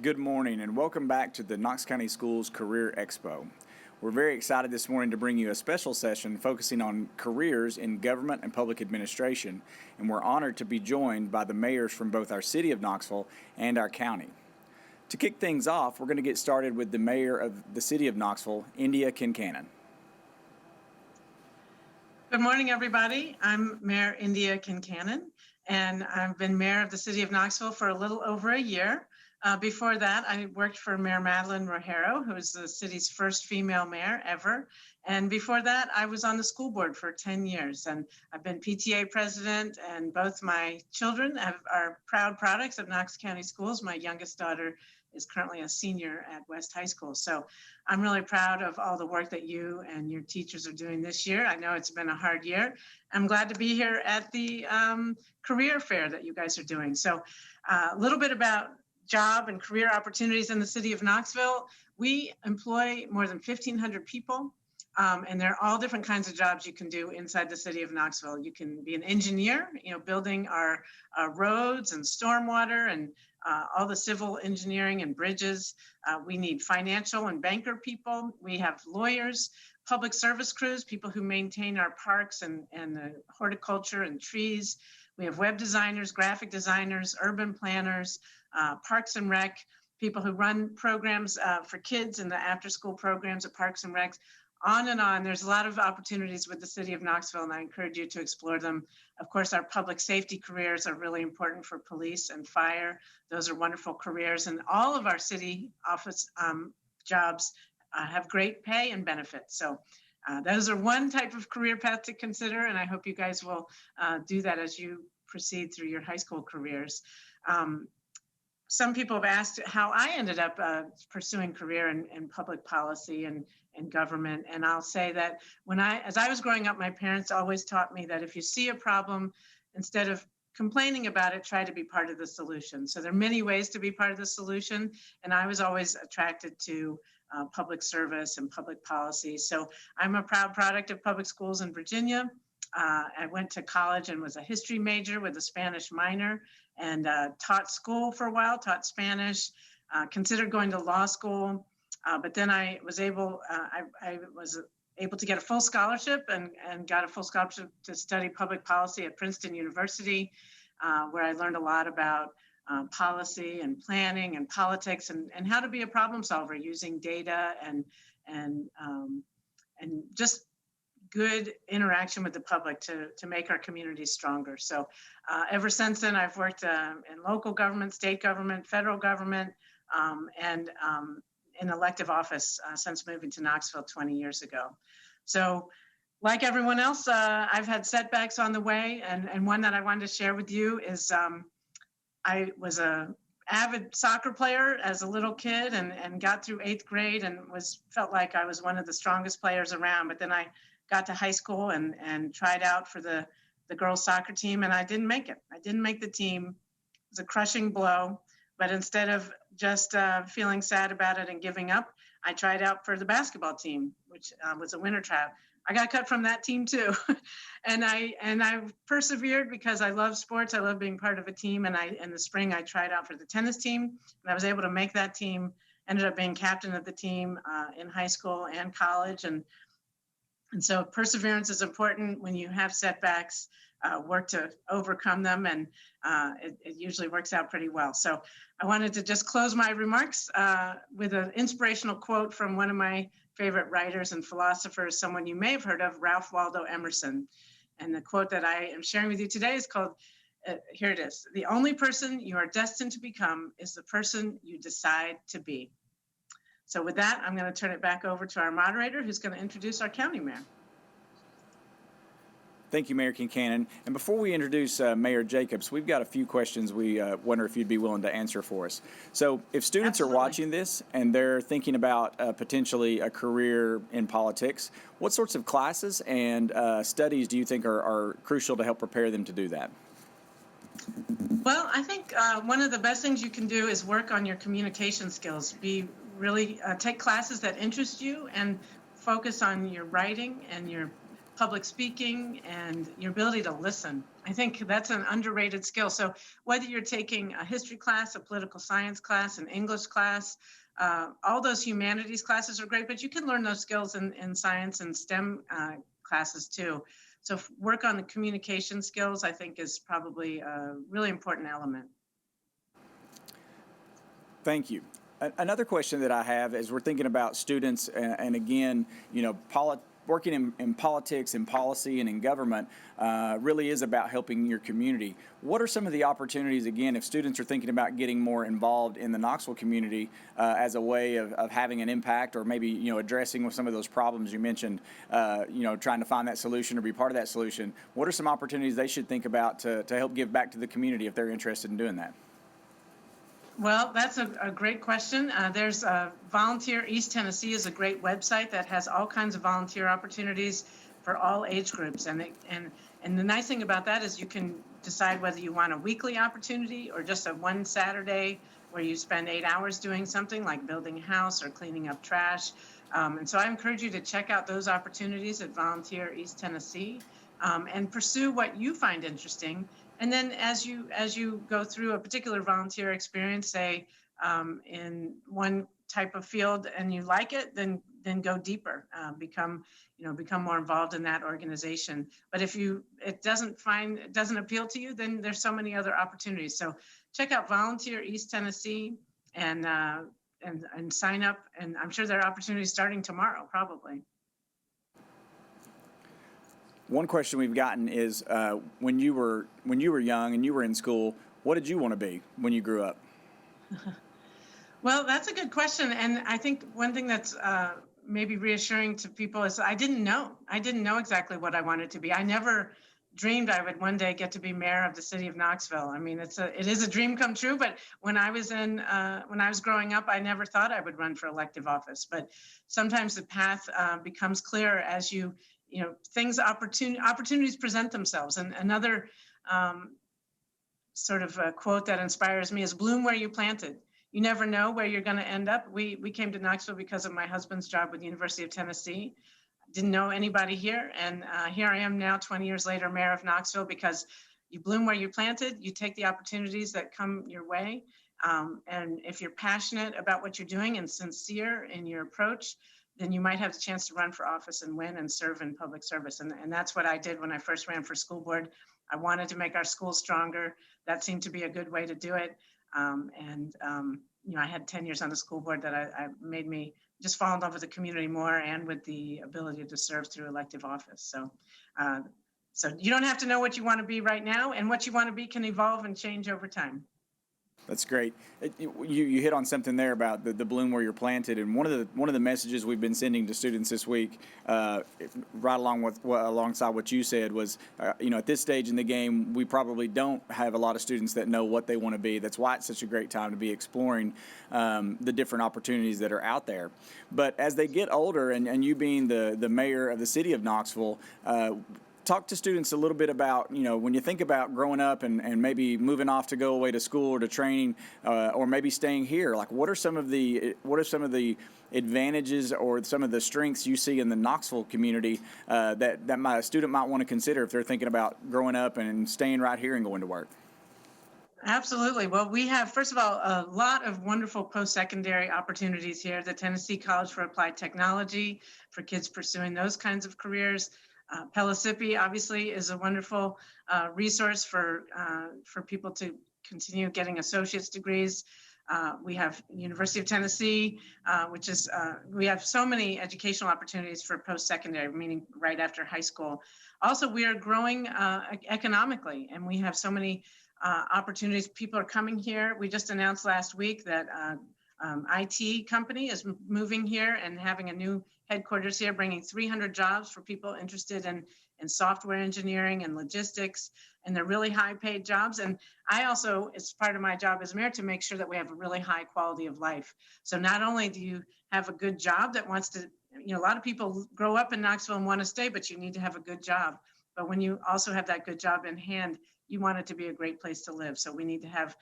Good morning and welcome back to the Knox County Schools Career Expo. We're very excited this morning to bring you a special session focusing on careers in government and public administration, and we're honored to be joined by the mayors from both our city of Knoxville and our county. To kick things off, we're going to get started with the mayor of the city of Knoxville, India Kincannon. Good morning, everybody. I'm Mayor India Kincannon, and I've been mayor of the city of Knoxville for a little over a year. Before that, I worked for Mayor Madeline Rogero, who is the city's first female mayor ever. And before that, I was on the school board for 10 years. And I've been PTA president, and both my children are proud products of Knox County Schools. My youngest daughter is currently a senior at West High School. So I'm really proud of all the work that you and your teachers are doing this year. I know it's been a hard year. I'm glad to be here at the career fair that you guys are doing. So a little bit about job and career opportunities in the city of Knoxville. We employ more than 1,500 people, and there are all different kinds of jobs you can do inside the city of Knoxville. You can be an engineer, building our roads and stormwater and all the civil engineering and bridges. We need financial and banker people. We have lawyers, public service crews, people who maintain our parks and the horticulture and trees. We have web designers, graphic designers, urban planners, Parks and Rec, people who run programs for kids and the after-school programs at Parks and Recs, on and on. There's a lot of opportunities with the city of Knoxville, and I encourage you to explore them. Of course, our public safety careers are really important for police and fire. Those are wonderful careers, and all of our city office jobs have great pay and benefits. So those are one type of career path to consider, and I hope you guys will do that as you proceed through your high school careers. Some people have asked how I ended up pursuing career in public policy and government. And I'll say that as I was growing up, my parents always taught me that if you see a problem, instead of complaining about it, try to be part of the solution. So there are many ways to be part of the solution. And I was always attracted to public service and public policy. So I'm a proud product of public schools in Virginia. I went to college and was a history major with a Spanish minor, and taught school for a while, taught Spanish, considered going to law school. But then I was able to get a full scholarship and got a full scholarship to study public policy at Princeton University, where I learned a lot about policy and planning and politics and how to be a problem solver using data and just good interaction with the public to make our communities stronger. So ever since then, I've worked in local government, state government, federal government, and in elective office since moving to Knoxville 20 years ago. So like everyone else, I've had setbacks on the way, and one that I wanted to share with you is I was an avid soccer player as a little kid and got through 8th grade and felt like I was one of the strongest players around, but then I got to high school and tried out for the girls soccer team, and I didn't make it. I didn't make the team. It was a crushing blow, but instead of just feeling sad about it and giving up, I tried out for the basketball team, which was a winter tryout. I got cut from that team too. and I persevered because I love sports. I love being part of a team. And in the spring, I tried out for the tennis team, and I was able to make that team, ended up being captain of the team in high school and college. And so perseverance is important when you have setbacks, work to overcome them, and it usually works out pretty well. So I wanted to just close my remarks with an inspirational quote from one of my favorite writers and philosophers, someone you may have heard of, Ralph Waldo Emerson. And the quote that I am sharing with you today is called, here it is: "The only person you are destined to become is the person you decide to be." So with that, I'm going to turn it back over to our moderator, who's going to introduce our county mayor. Thank you, Mayor Kincannon. And before we introduce Mayor Jacobs, we've got a few questions we wonder if you'd be willing to answer for us. So if students Absolutely. are watching this and they're thinking about potentially a career in politics, what sorts of classes and studies do you think are crucial to help prepare them to do that? Well, I think one of the best things you can do is work on your communication skills. Take classes that interest you and focus on your writing and your public speaking and your ability to listen. I think that's an underrated skill. So whether you're taking a history class, a political science class, an English class, all those humanities classes are great, but you can learn those skills in science and STEM classes too. So work on the communication skills, I think, is probably a really important element. Thank you. Another question that I have is we're thinking about students, and again, working in politics and policy and in government really is about helping your community. What are some of the opportunities, again, if students are thinking about getting more involved in the Knoxville community as a way of having an impact, or maybe addressing with some of those problems you mentioned, trying to find that solution or be part of that solution? What are some opportunities they should think about to help give back to the community if they're interested in doing that? Well, that's a great question. There's Volunteer East Tennessee is a great website that has all kinds of volunteer opportunities for all age groups. And the nice thing about that is you can decide whether you want a weekly opportunity or just a one Saturday where you spend 8 hours doing something like building a house or cleaning up trash. And so I encourage you to check out those opportunities at Volunteer East Tennessee and pursue what you find interesting. And then as you go through a particular volunteer experience, say in one type of field, and you like it, then go deeper, become more involved in that organization. But if it doesn't appeal to you, then there's so many other opportunities. So check out Volunteer East Tennessee and sign up. And I'm sure there are opportunities starting tomorrow, probably. One question we've gotten is when you were young and you were in school, what did you want to be when you grew up? Well, that's a good question. And I think one thing that's maybe reassuring to people is I didn't know exactly what I wanted to be. I never dreamed I would one day get to be mayor of the city of Knoxville. I mean, it is a dream come true, but when I was growing up, I never thought I would run for elective office. But sometimes the path becomes clearer as opportunities present themselves. And another sort of a quote that inspires me is bloom where you planted. You never know where you're going to end up. We came to Knoxville because of my husband's job with the University of Tennessee. Didn't know anybody here. And here I am now, 20 years later, mayor of Knoxville, because you bloom where you planted, you take the opportunities that come your way. And if you're passionate about what you're doing and sincere in your approach, then you might have the chance to run for office and win and serve in public service. And that's what I did when I first ran for school board. I wanted to make our schools stronger. That seemed to be a good way to do it. I had 10 years on the school board that I made me just fall in love with the community more and with the ability to serve through elective office. So you don't have to know what you want to be right now, and what you want to be can evolve and change over time. That's great. You hit on something there about the bloom where you're planted, and one of the messages we've been sending to students this week, right alongside what you said, was at this stage in the game, we probably don't have a lot of students that know what they want to be. That's why it's such a great time to be exploring the different opportunities that are out there. But as they get older, and you being the mayor of the city of Knoxville, talk to students a little bit about, when you think about growing up and maybe moving off to go away to school or to training, or maybe staying here, like what are some of the advantages or some of the strengths you see in the Knoxville community that my student might want to consider if they're thinking about growing up and staying right here and going to work? Absolutely. Well, we have, first of all, a lot of wonderful post-secondary opportunities here. The Tennessee College for Applied Technology for kids pursuing those kinds of careers. Pellissippi obviously is a wonderful resource for people to continue getting associate's degrees. We have University of Tennessee, which is, we have so many educational opportunities for post-secondary, meaning right after high school. Also, we are growing economically, and we have so many opportunities. People are coming here. We just announced last week that IT company is moving here and having a new headquarters here, bringing 300 jobs for people interested in software engineering and logistics, and they're really high paid jobs. And I also, it's part of my job as mayor to make sure that we have a really high quality of life. So not only do you have a good job that wants to, a lot of people grow up in Knoxville and want to stay, but you need to have a good job. But when you also have that good job in hand, you want it to be a great place to live. So we need to have,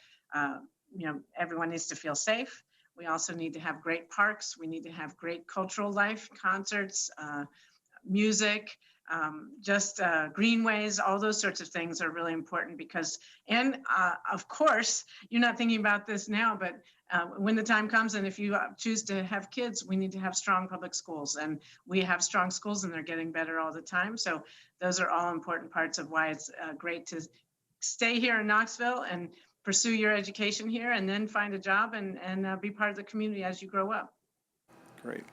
everyone needs to feel safe. We also need to have great parks. We need to have great cultural life, concerts, music, greenways, all those sorts of things are really important because, and of course, you're not thinking about this now, but when the time comes and if you choose to have kids, we need to have strong public schools, and we have strong schools and they're getting better all the time. So those are all important parts of why it's great to stay here in Knoxville and pursue your education here and then find a job and be part of the community as you grow up. Great.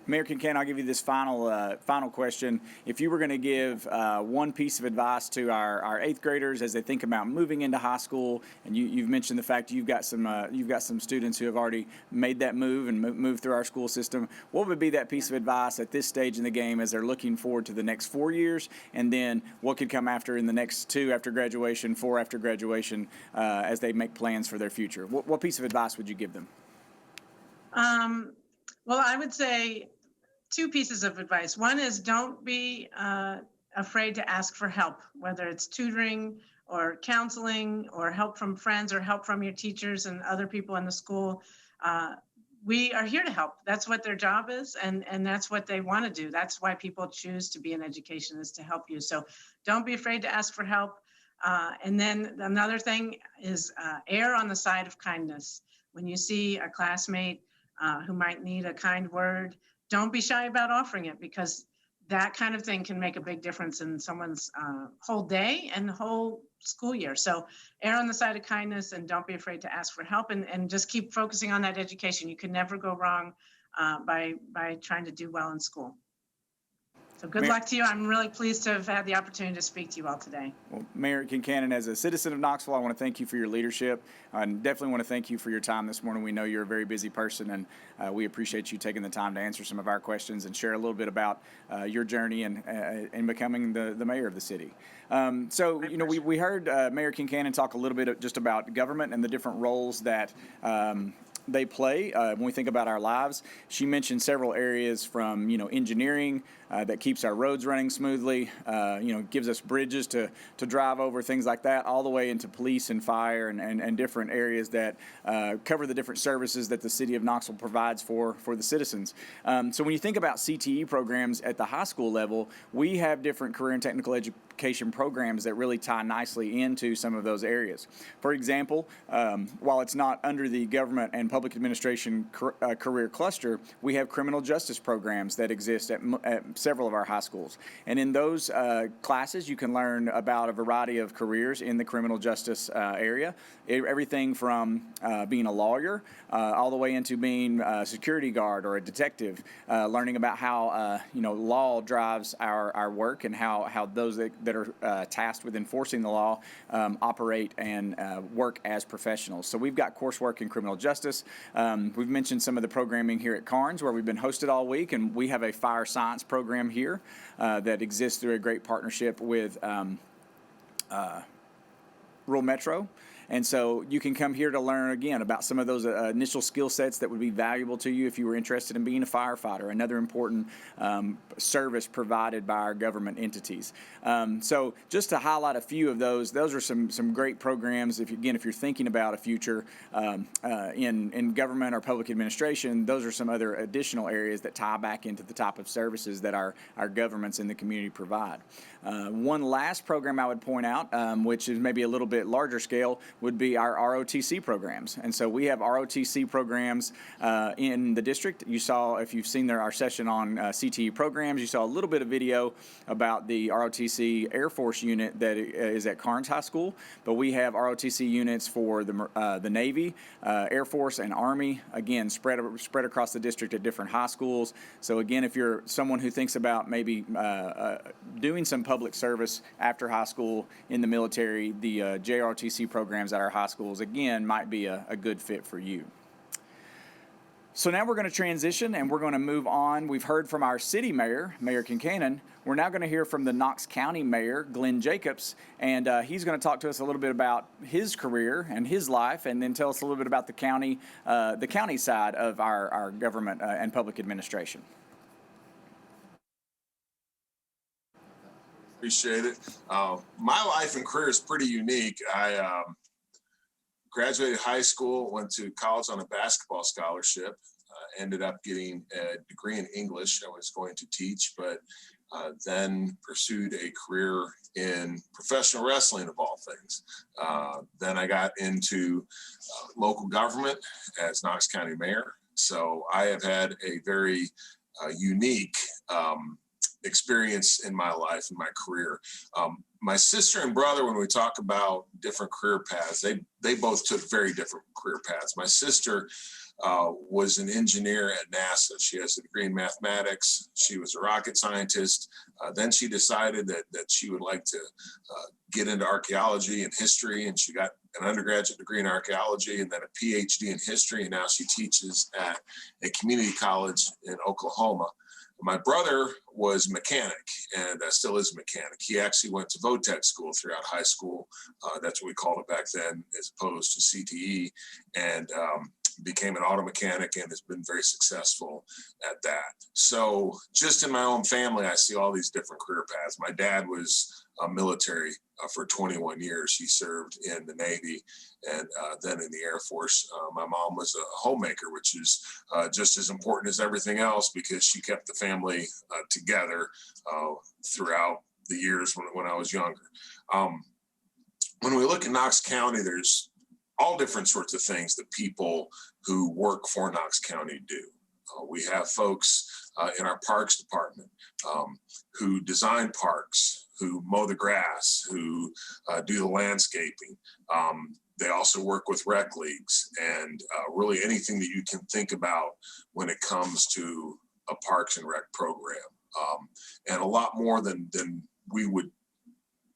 Mayor Kincannon, I'll give you this final question. If you were going to give one piece of advice to our eighth graders as they think about moving into high school, and you've mentioned the fact you've got some students who have already made that move and moved through our school system, what would be that piece of advice at this stage in the game as they're looking forward to the next 4 years, and then what could come after in the next 2 after graduation, 4 after graduation, as they make plans for their future? What piece of advice would you give them? Well, I would say 2 pieces of advice. One is don't be afraid to ask for help, whether it's tutoring or counseling or help from friends or help from your teachers and other people in the school. We are here to help. That's what their job is, and that's what they want to do. That's why people choose to be in education, is to help you. So don't be afraid to ask for help. And then another thing is err on the side of kindness. When you see a classmate who might need a kind word, don't be shy about offering it, because that kind of thing can make a big difference in someone's whole day and whole school year. So err on the side of kindness and don't be afraid to ask for help, and just keep focusing on that education. You can never go wrong by trying to do well in school. So good luck to you. I'm really pleased to have had the opportunity to speak to you all today. Well, Mayor Kincannon, as a citizen of Knoxville, I want to thank you for your leadership, and definitely want to thank you for your time this morning. We know you're a very busy person, and we appreciate you taking the time to answer some of our questions and share a little bit about your journey in becoming the mayor of the city. So, you know, we heard Mayor Kincannon talk a little bit just about government and the different roles that they play when we think about our lives. She mentioned several areas from, engineering that keeps our roads running smoothly, gives us bridges to drive over, things like that, all the way into police and fire and different areas that cover the different services that the city of Knoxville provides for the citizens. So when you think about CTE programs at the high school level, we have different career and technical education programs that really tie nicely into some of those areas. For example, while it's not under the government and public administration career cluster, we have criminal justice programs that exist at several of our high schools. And in those classes, you can learn about a variety of careers in the criminal justice area. Everything from being a lawyer all the way into being a security guard or a detective, learning about how law drives our work and how those that are tasked with enforcing the law operate and work as professionals. So we've got coursework in criminal justice. We've mentioned some of the programming here at Carnes, where we've been hosted all week, and we have a fire science program here that exists through a great partnership with Rural Metro. And so you can come here to learn, again, about some of those initial skill sets that would be valuable to you if you were interested in being a firefighter, another important service provided by our government entities. So just to highlight a few of those are some great programs. If you're thinking about a future in government or public administration, those are some other additional areas that tie back into the type of services that our governments in the community provide. One last program I would point out, which is maybe a little bit larger scale, would be our ROTC programs. And so we have ROTC programs in the district. You saw, if you've seen our session on CTE programs, you saw a little bit of video about the ROTC Air Force unit that is at Carnes High School. But we have ROTC units for the Navy, Air Force, and Army, again, spread across the district at different high schools. So again, if you're someone who thinks about maybe doing some public service after high school in the military, the JROTC programs at our high schools, again, might be a good fit for you. So now we're going to transition and we're going to move on. We've heard from our city mayor, Mayor Kincannon. We're now going to hear from the Knox County Mayor, Glenn Jacobs, and he's going to talk to us a little bit about his career and his life, and then tell us a little bit about the county side of our government and public administration. Appreciate it. My life and career is pretty unique. I graduated high school, went to college on a basketball scholarship, ended up getting a degree in English. I was going to teach, but then pursued a career in professional wrestling, of all things. Then I got into local government as Knox County Mayor. So I have had a very unique experience in my life, in my career. My sister and brother, when we talk about different career paths, they both took very different career paths. My sister was an engineer at NASA. She has a degree in mathematics. She was a rocket scientist. Then she decided that she would like to get into archaeology and history, and she got an undergraduate degree in archaeology and then a PhD in history, and now she teaches at a community college in Oklahoma. My brother was a mechanic and still is a mechanic. He actually went to VOTEC school throughout high school. That's what we called it back then, as opposed to CTE, and became an auto mechanic and has been very successful at that. So just in my own family, I see all these different career paths. My dad was military for 21 years. He served in the Navy and then in the Air Force. My mom was a homemaker, which is just as important as everything else because she kept the family together throughout the years when I was younger. When we look at Knox County, there's all different sorts of things that people who work for Knox County do. We have folks in our parks department who design parks, who mow the grass, who do the landscaping. They also work with rec leagues and really anything that you can think about when it comes to a parks and rec program. And a lot more than we would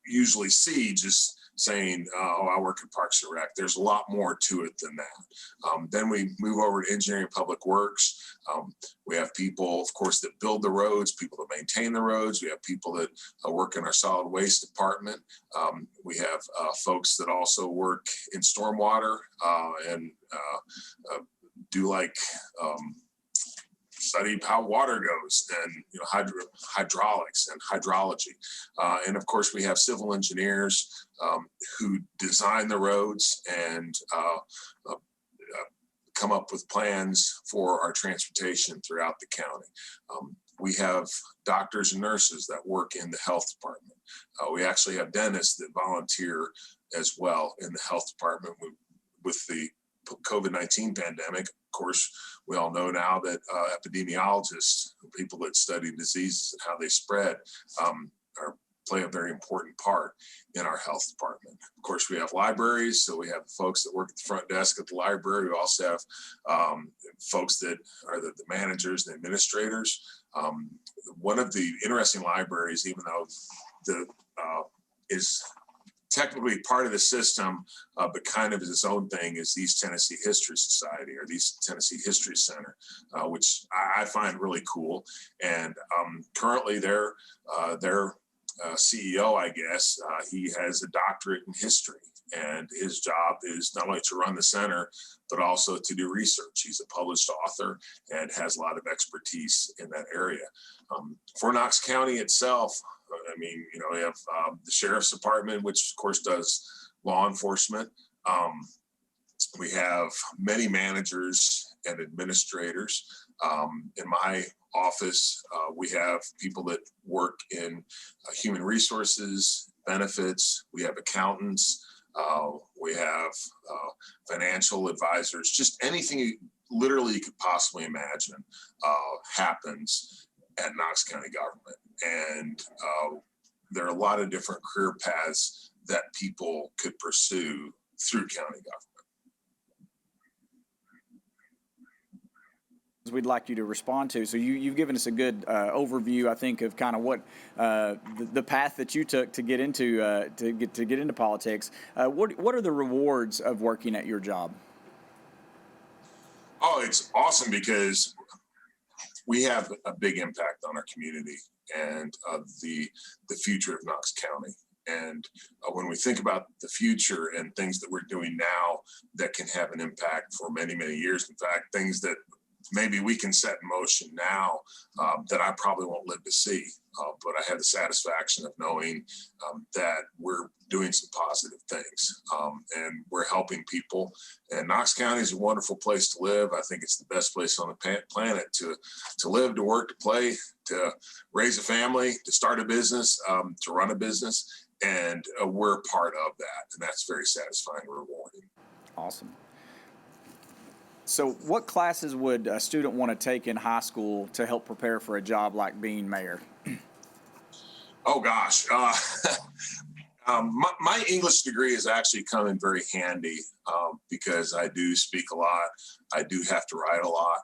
usually see just saying, oh, I work in Parks and Rec. There's a lot more to it than that. Then we move over to engineering and public works. We have people, of course, that build the roads, people that maintain the roads. We have people that work in our solid waste department. We have folks that also work in stormwater and do like study how water goes and hydraulics and hydrology. And of course, we have civil engineers who design the roads and come up with plans for our transportation throughout the county. We have doctors and nurses that work in the health department. We actually have dentists that volunteer as well in the health department with the COVID-19 pandemic. Of course, we all know now that epidemiologists, people that study diseases and how they spread, play a very important part in our health department. Of course, we have libraries, so we have folks that work at the front desk at the library. We also have folks that are the managers and administrators. One of the interesting libraries, even though is technically part of the system, but kind of is its own thing, is the East Tennessee History Society or the East Tennessee History Center, which I find really cool. And currently their CEO, I guess, he has a doctorate in history, and his job is not only to run the center, but also to do research. He's a published author and has a lot of expertise in that area. For Knox County itself, I mean, we have the Sheriff's Department, which of course does law enforcement. We have many managers and administrators. In my office, we have people that work in human resources, benefits. We have accountants. We have financial advisors. Just anything you literally could possibly imagine happens at Knox County government. And there are a lot of different career paths that people could pursue through county government. We'd like you to respond to. So you've given us a good overview, I think, of kind of what the path that you took to get into get into politics. What are the rewards of working at your job? Oh, it's awesome because we have a big impact on our community and the future of Knox County. And when we think about the future and things that we're doing now that can have an impact for many, many years, in fact, things that maybe we can set in motion now that I probably won't live to see. But I have the satisfaction of knowing that we're doing some positive things and we're helping people. And Knox County is a wonderful place to live. I think it's the best place on the planet to live, to work, to play, to raise a family, to start a business, to run a business. And we're part of that. And that's very satisfying and rewarding. Awesome. So what classes would a student want to take in high school to help prepare for a job like being mayor? Oh, gosh. My English degree has actually come in very handy because I do speak a lot. I do have to write a lot.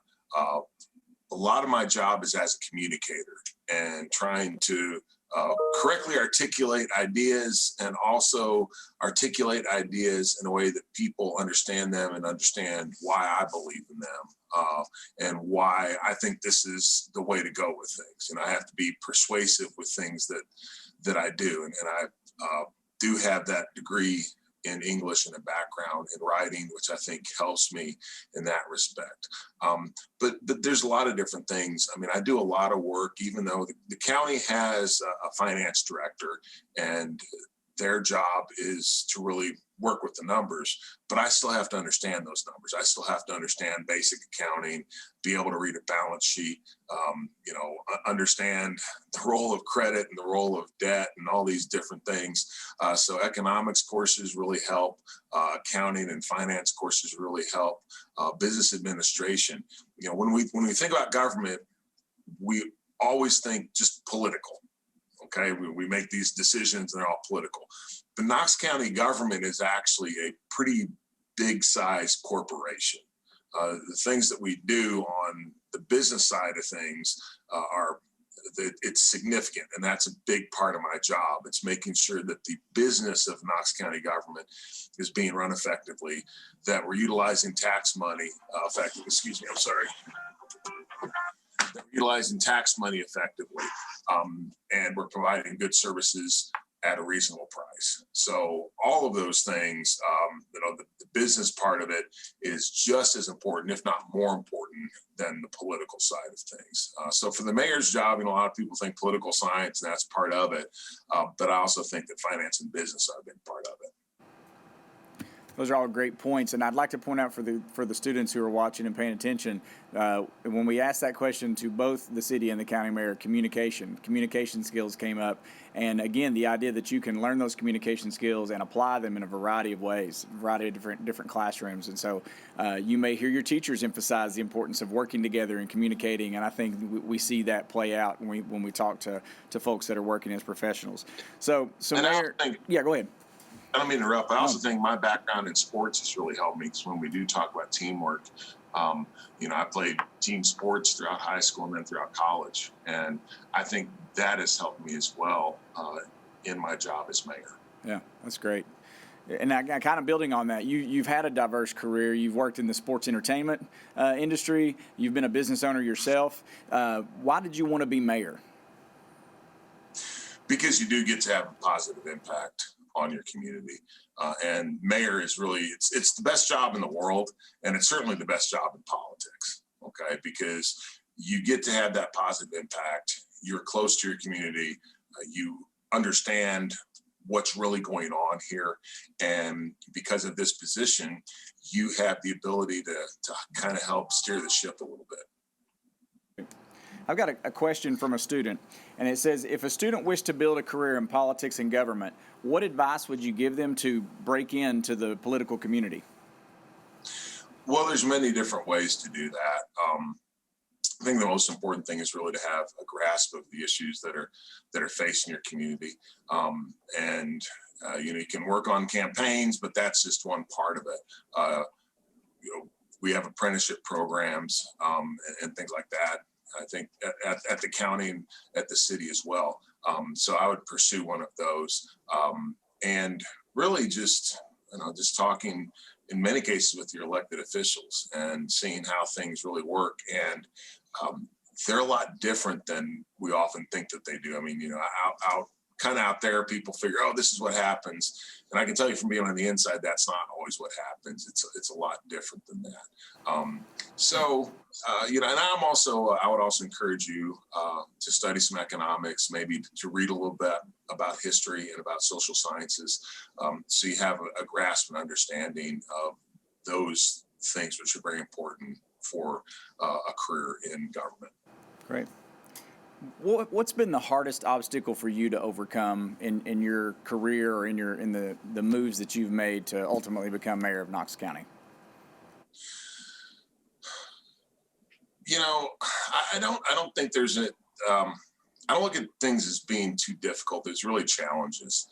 A lot of my job is as a communicator and trying to correctly articulate ideas and also articulate ideas in a way that people understand them and understand why I believe in them and why I think this is the way to go with things. And I have to be persuasive with things that I do. And I do have that degree in English and a background in writing, which I think helps me in that respect. But there's a lot of different things. I mean, I do a lot of work, even though the county has a finance director and their job is to really work with the numbers, but I still have to understand those numbers. I still have to understand basic accounting, be able to read a balance sheet, understand the role of credit and the role of debt and all these different things. So economics courses really help. Accounting and finance courses really help. Business administration. When we think about government, we always think just political. Okay, we make these decisions and they're all political. The Knox County government is actually a pretty big size corporation. The things that we do on the business side of things it's significant, and that's a big part of my job. It's making sure that the business of Knox County government is being run effectively, that we're utilizing tax money utilizing tax money effectively, and we're providing good services at a reasonable price. So all of those things, the business part of it is just as important, if not more important, than the political side of things. So for the mayor's job, a lot of people think political science, and that's part of it. But I also think that finance and business are a big part of it. Those are all great points, and I'd like to point out for the students who are watching and paying attention, when we asked that question to both the city and the county mayor, communication skills came up, and again, the idea that you can learn those communication skills and apply them in a variety of ways, variety of different classrooms, and so you may hear your teachers emphasize the importance of working together and communicating, and I think we see that play out when we talk to folks that are working as professionals. So Mayor, yeah, go ahead. I don't mean to interrupt. I also think my background in sports has really helped me because when we do talk about teamwork, I played team sports throughout high school and then throughout college. And I think that has helped me as well in my job as mayor. Yeah, that's great. And I kind of building on that, you've had a diverse career. You've worked in the sports entertainment industry. You've been a business owner yourself. Why did you want to be mayor? Because you do get to have a positive impact on your community. And mayor is really, it's the best job in the world. And it's certainly the best job in politics. Okay. Because you get to have that positive impact. You're close to your community. You understand what's really going on here. And because of this position, you have the ability to kind of help steer the ship a little bit. I've got a question from a student, and it says, if a student wished to build a career in politics and government, what advice would you give them to break into the political community? Well, there's many different ways to do that. I think the most important thing is really to have a grasp of the issues that are facing your community. You can work on campaigns, but that's just one part of it. We have apprenticeship programs and things like that. I think at the county and at the city as well. So I would pursue one of those, and really just talking in many cases with your elected officials and seeing how things really work. And they're a lot different than we often think that they do. I mean, out kind of out there, people figure, oh, this is what happens. And I can tell you from being on the inside, that's not always what happens. It's a lot different than that. And I'm also, I would also encourage you to study some economics, maybe to read a little bit about history and about social sciences, so you have a grasp and understanding of those things which are very important for a career in government. Great. What's been the hardest obstacle for you to overcome in your career or in the moves that you've made to ultimately become mayor of Knox County? I don't think there's I don't look at things as being too difficult. There's really challenges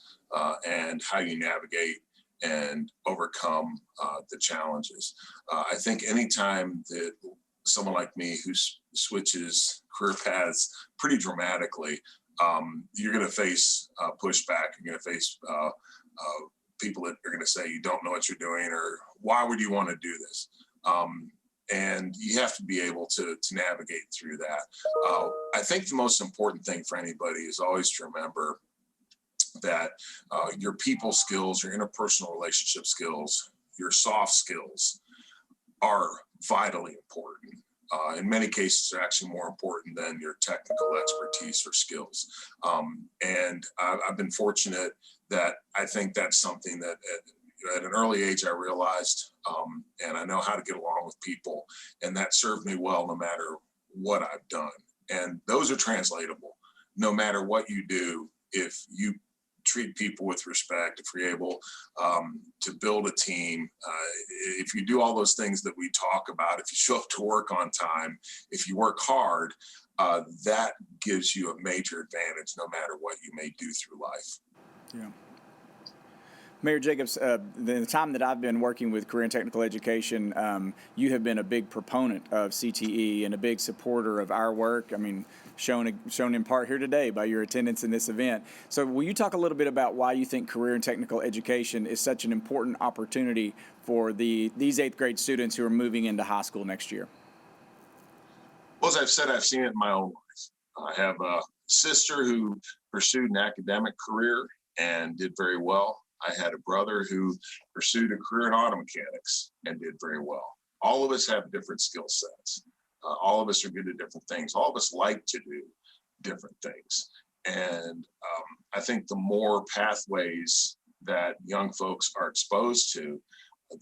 and how you navigate and overcome the challenges. I think anytime that someone like me who switches career paths pretty dramatically, you're going to face pushback. You're going to face people that are going to say you don't know what you're doing, or why would you want to do this? And you have to be able to navigate through that. I think the most important thing for anybody is always to remember that your people skills, your interpersonal relationship skills, your soft skills are vitally important. In many cases, they're actually more important than your technical expertise or skills. And I've been fortunate that I think that's something that at an early age I realized, and I know how to get along with people, and that served me well no matter what I've done. And those are translatable. No matter what you do, if you treat people with respect, if you're able to build a team, if you do all those things that we talk about, if you show up to work on time, if you work hard, that gives you a major advantage no matter what you may do through life. Yeah. Mayor Jacobs, the time that I've been working with career and technical education, you have been a big proponent of CTE and a big supporter of our work. I mean, shown in part here today by your attendance in this event. So will you talk a little bit about why you think career and technical education is such an important opportunity for these 8th grade students who are moving into high school next year? Well, as I've said, I've seen it in my own life. I have a sister who pursued an academic career and did very well. I had a brother who pursued a career in auto mechanics and did very well. All of us have different skill sets. All of us are good at different things. All of us like to do different things. And I think the more pathways that young folks are exposed to,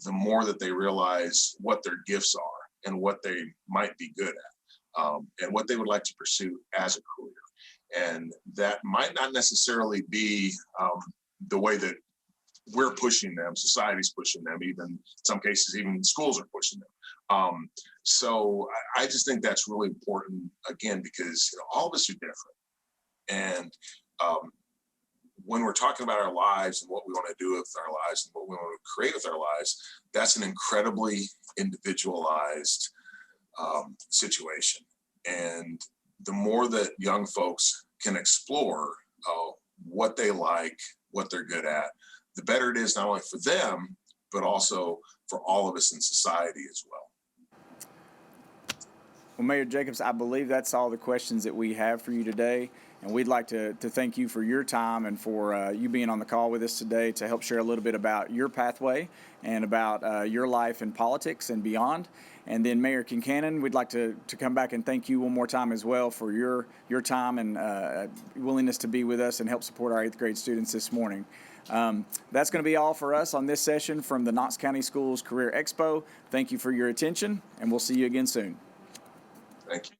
the more that they realize what their gifts are and what they might be good at, and what they would like to pursue as a career. And that might not necessarily be the way that we're pushing them, society's pushing them, even in some cases, even schools are pushing them. So I just think that's really important, again, because all of us are different. And when we're talking about our lives and what we want to do with our lives and what we want to create with our lives, that's an incredibly individualized situation. And the more that young folks can explore what they like, what they're good at, the better it is not only for them, but also for all of us in society as well. Well, Mayor Jacobs, I believe that's all the questions that we have for you today. And we'd like to thank you for your time and for you being on the call with us today to help share a little bit about your pathway and about your life in politics and beyond. And then Mayor Kincannon, we'd like to come back and thank you one more time as well for your time and willingness to be with us and help support our 8th grade students this morning. That's going to be all for us on this session from the Knox County Schools Career Expo. Thank you for your attention, and we'll see you again soon. Thank you.